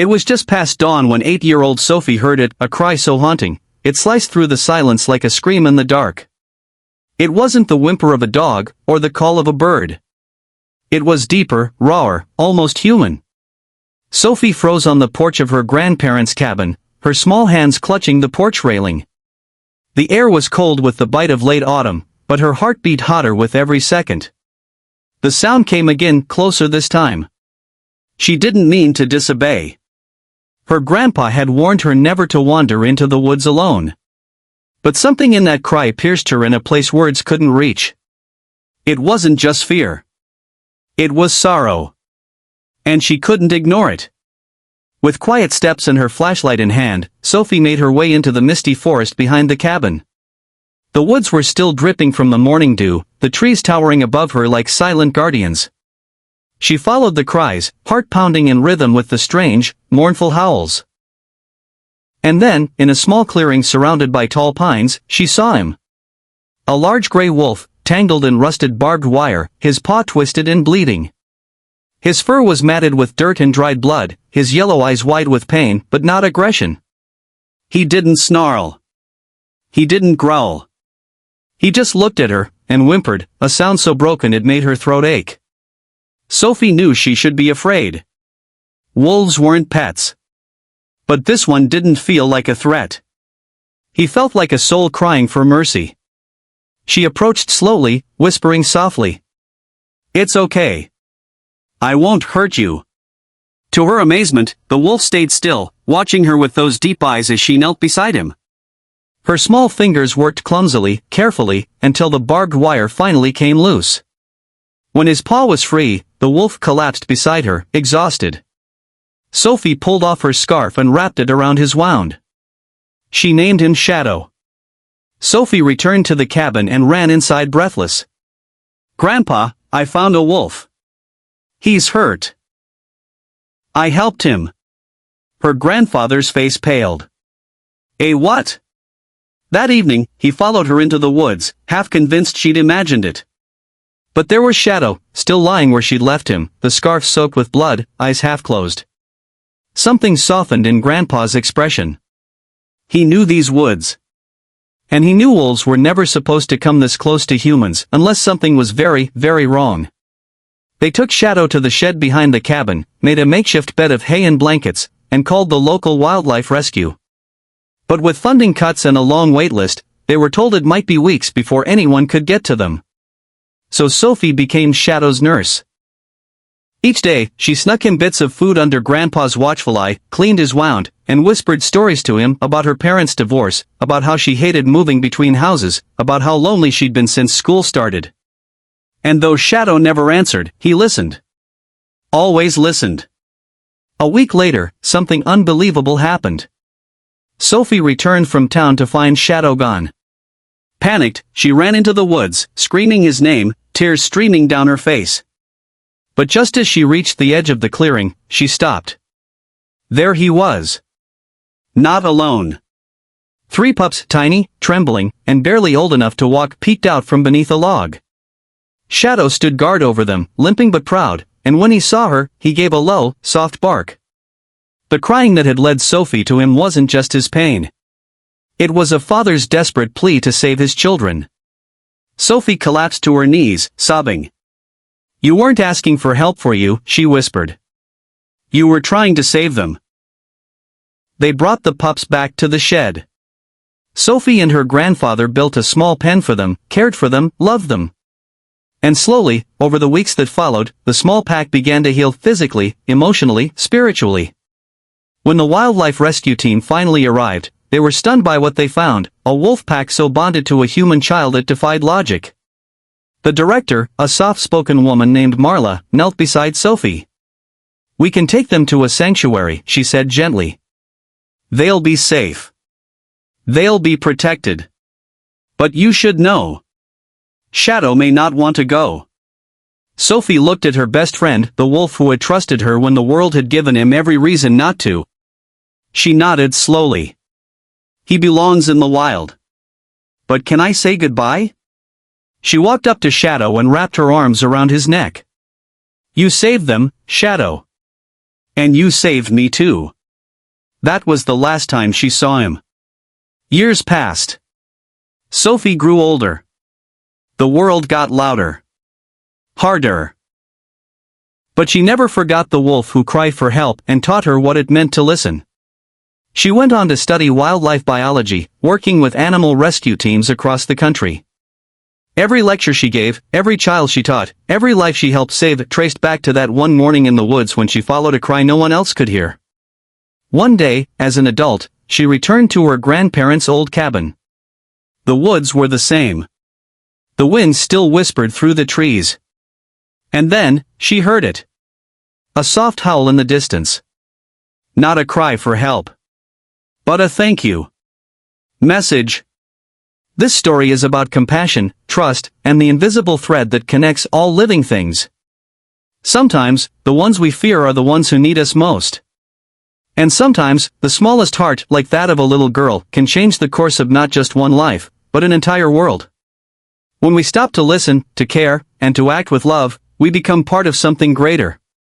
It was just past dawn when 8-year-old Sophie heard it, a cry so haunting, it sliced through the silence like a scream in the dark. It wasn't the whimper of a dog, or the call of a bird. It was deeper, rawer, almost human. Sophie froze on the porch of her grandparents' cabin, her small hands clutching the porch railing. The air was cold with the bite of late autumn, but her heart beat hotter with every second. The sound came again, closer this time. She didn't mean to disobey. Her grandpa had warned her never to wander into the woods alone. But something in that cry pierced her in a place words couldn't reach. It wasn't just fear. It was sorrow. And she couldn't ignore it. With quiet steps and her flashlight in hand, Sophie made her way into the misty forest behind the cabin. The woods were still dripping from the morning dew, the trees towering above her like silent guardians. She followed the cries, heart pounding in rhythm with the strange, mournful howls. And then, in a small clearing surrounded by tall pines, she saw him. A large gray wolf, tangled in rusted barbed wire, his paw twisted and bleeding. His fur was matted with dirt and dried blood, his yellow eyes wide with pain, but not aggression. He didn't snarl. He didn't growl. He just looked at her, and whimpered, a sound so broken it made her throat ache. Sophie knew she should be afraid. Wolves weren't pets. But this one didn't feel like a threat. He felt like a soul crying for mercy. She approached slowly, whispering softly. "It's okay. I won't hurt you." To her amazement, the wolf stayed still, watching her with those deep eyes as she knelt beside him. Her small fingers worked clumsily, carefully, until the barbed wire finally came loose. When his paw was free, the wolf collapsed beside her, exhausted. Sophie pulled off her scarf and wrapped it around his wound. She named him Shadow. Sophie returned to the cabin and ran inside breathless. "Grandpa, I found a wolf. He's hurt." "I helped him." Her grandfather's face paled. "A what?" That evening, he followed her into the woods, half convinced she'd imagined it. But there was Shadow, still lying where she'd left him, the scarf soaked with blood, eyes half closed. Something softened in Grandpa's expression. He knew these woods. And he knew wolves were never supposed to come this close to humans unless something was very, very wrong. They took Shadow to the shed behind the cabin, made a makeshift bed of hay and blankets, and called the local wildlife rescue. But with funding cuts and a long wait list, they were told it might be weeks before anyone could get to them. So Sophie became Shadow's nurse. Each day, she snuck him bits of food under Grandpa's watchful eye, cleaned his wound, and whispered stories to him about her parents' divorce, about how she hated moving between houses, about how lonely she'd been since school started. And though Shadow never answered, he listened. Always listened. A week later, something unbelievable happened. Sophie returned from town to find Shadow gone. Panicked, she ran into the woods, screaming his name, tears streaming down her face. But just as she reached the edge of the clearing, she stopped. There he was. Not alone. 3 pups, tiny, trembling, and barely old enough to walk, peeked out from beneath a log. Shadow stood guard over them, limping but proud, and when he saw her, he gave a low, soft bark. The crying that had led Sophie to him wasn't just his pain. It was a father's desperate plea to save his children. Sophie collapsed to her knees, sobbing. "You weren't asking for help for you," she whispered. "You were trying to save them." They brought the pups back to the shed. Sophie and her grandfather built a small pen for them, cared for them, loved them. And slowly, over the weeks that followed, the small pack began to heal physically, emotionally, spiritually. When the wildlife rescue team finally arrived, they were stunned by what they found, a wolf pack so bonded to a human child it defied logic. The director, a soft-spoken woman named Marla, knelt beside Sophie. "We can take them to a sanctuary," she said gently. "They'll be safe. They'll be protected. But you should know. Shadow may not want to go." Sophie looked at her best friend, the wolf who had trusted her when the world had given him every reason not to. She nodded slowly. "He belongs in the wild. But can I say goodbye?" She walked up to Shadow and wrapped her arms around his neck. "You saved them, Shadow. And you saved me too. That was the last time she saw him. Years passed. Sophie grew older. The world got louder. Harder. But she never forgot the wolf who cried for help and taught her what it meant to listen. She went on to study wildlife biology, working with animal rescue teams across the country. Every lecture she gave, every child she taught, every life she helped save traced back to that one morning in the woods when she followed a cry no one else could hear. One day, as an adult, she returned to her grandparents' old cabin. The woods were the same. The wind still whispered through the trees. And then, she heard it. A soft howl in the distance. Not a cry for help. But a thank you message. This story is about compassion, trust, and the invisible thread that connects all living things. Sometimes, the ones we fear are the ones who need us most. And sometimes, the smallest heart, like that of a little girl, can change the course of not just one life, but an entire world. When we stop to listen, to care, and to act with love, we become part of something greater.